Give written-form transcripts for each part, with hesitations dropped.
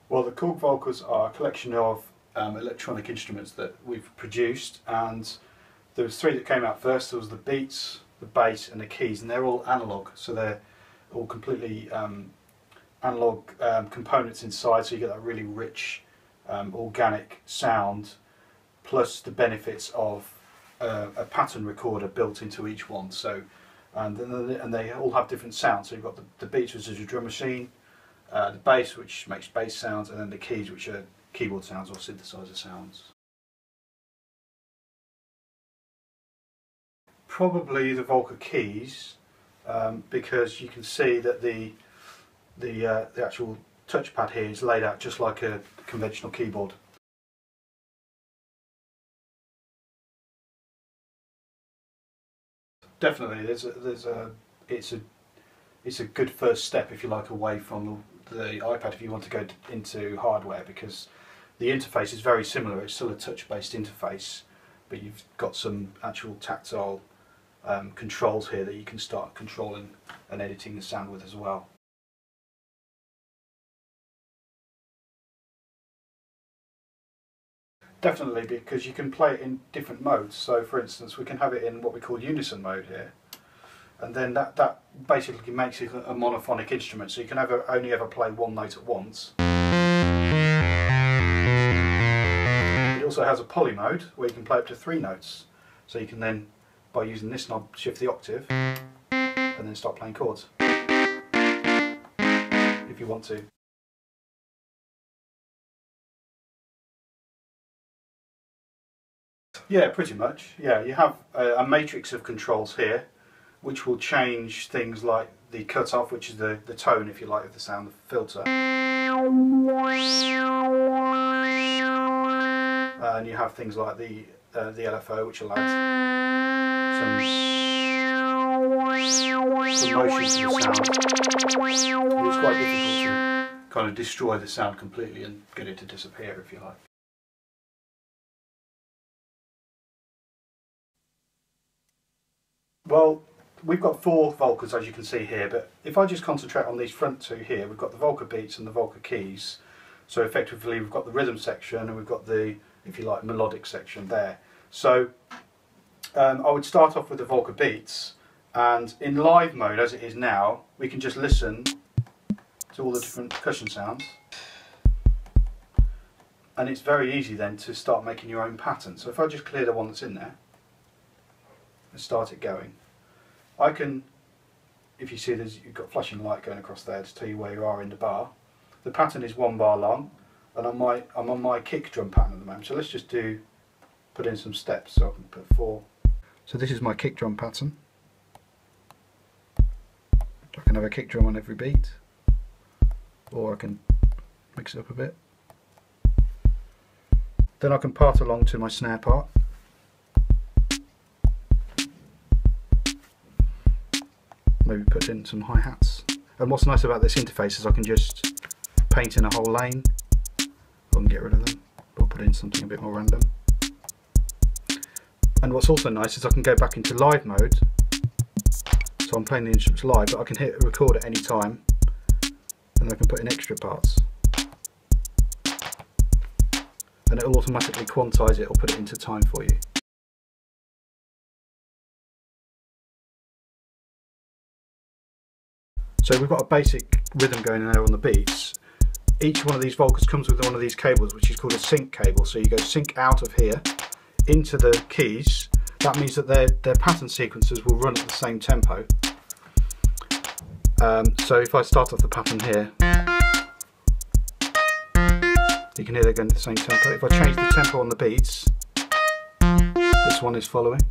Well, the Korg Volcas are a collection of electronic instruments that we've produced, and there was three that came out first. There was the beats, the bass and the keys, and they're all analog, so they're all completely analog components inside, so you get that really rich organic sound, plus the benefits of a pattern recorder built into each one. So and they all have different sounds. So you've got the beats, which is a drum machine, the bass, which makes bass sounds, and then the keys, which are keyboard sounds or synthesizer sounds. Probably the Volca keys, because you can see that the actual touchpad here is laid out just like a conventional keyboard. Definitely, it's a good first step, if you like, away from the iPad if you want to go into hardware, because the interface is very similar. It's still a touch-based interface, but you've got some actual tactile controls here that you can start controlling and editing the sound with as well. Definitely, because you can play it in different modes. So for instance, we can have it in what we call unison mode here, and then that basically makes it a monophonic instrument, so you can only ever play one note at once. It also has a poly mode where you can play up to 3 notes, so you can then, by using this knob, shift the octave and then start playing chords if you want to. Yeah, pretty much. Yeah, you have a matrix of controls here, which will change things like the cutoff, which is the tone, if you like, of the sound, the filter. And you have things like the LFO, which will add some motion to the sound. But it's quite difficult to kind of destroy the sound completely and get it to disappear, if you like. Well, we've got 4 Volcas, as you can see here, but if I just concentrate on these front 2 here, we've got the Volca beats and the Volca keys. So effectively we've got the rhythm section and we've got the, if you like, melodic section there. So I would start off with the Volca beats, and in live mode as it is now, we can just listen to all the different percussion sounds. And it's very easy then to start making your own pattern. So if I just clear the one that's in there and start it going, I can, if you see you've got flashing light going across there to tell you where you are in the bar. The pattern is 1 bar long, and I'm on my kick drum pattern at the moment. So let's just put in some steps. So I can put 4. So this is my kick drum pattern. I can have a kick drum on every beat, or I can mix it up a bit. Then I can part along to my snare part. Maybe put in some hi-hats. And what's nice about this interface is I can just paint in a whole lane, or I can get rid of them, or put in something a bit more random. And what's also nice is I can go back into live mode, so I'm playing the instruments live, but I can hit record at any time, and I can put in extra parts. And it will automatically quantize it or put it into time for you. So we've got a basic rhythm going there on the beats. Each one of these Volcas comes with one of these cables, which is called a sync cable. So you go sync out of here into the keys. That means that their pattern sequences will run at the same tempo. So if I start off the pattern here, you can hear they're going at the same tempo. If I change the tempo on the beats, this one is following.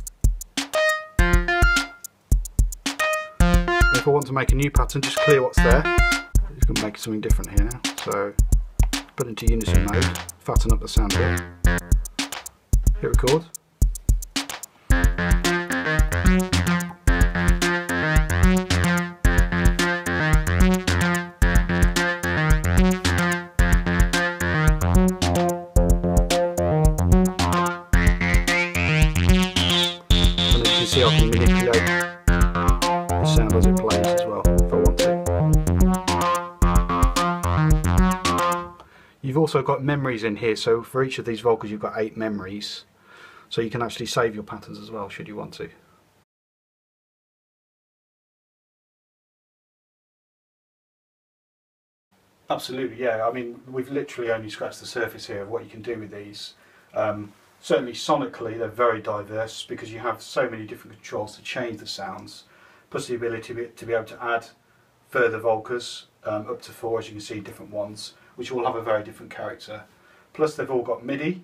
If I want to make a new pattern, just clear what's there. You can make something different here now. So put into unison mode, fatten up the sound a bit, hit record. And as you can see, I can manipulate the sound as it plays as well, if I want to. You've also got memories in here, so for each of these Volcas you've got 8 memories, so you can actually save your patterns as well should you want to. Absolutely, yeah. I mean, we've literally only scratched the surface here of what you can do with these. Certainly sonically they're very diverse because you have so many different controls to change the sounds, plus the ability to be able to add further Volcas, up to 4, as you can see, different ones, which all have a very different character. Plus they've all got MIDI,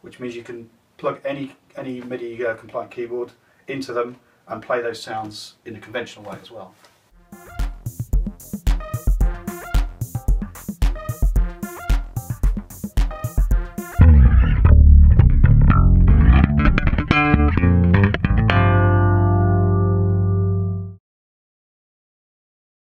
which means you can plug any MIDI compliant keyboard into them and play those sounds in a conventional way as well.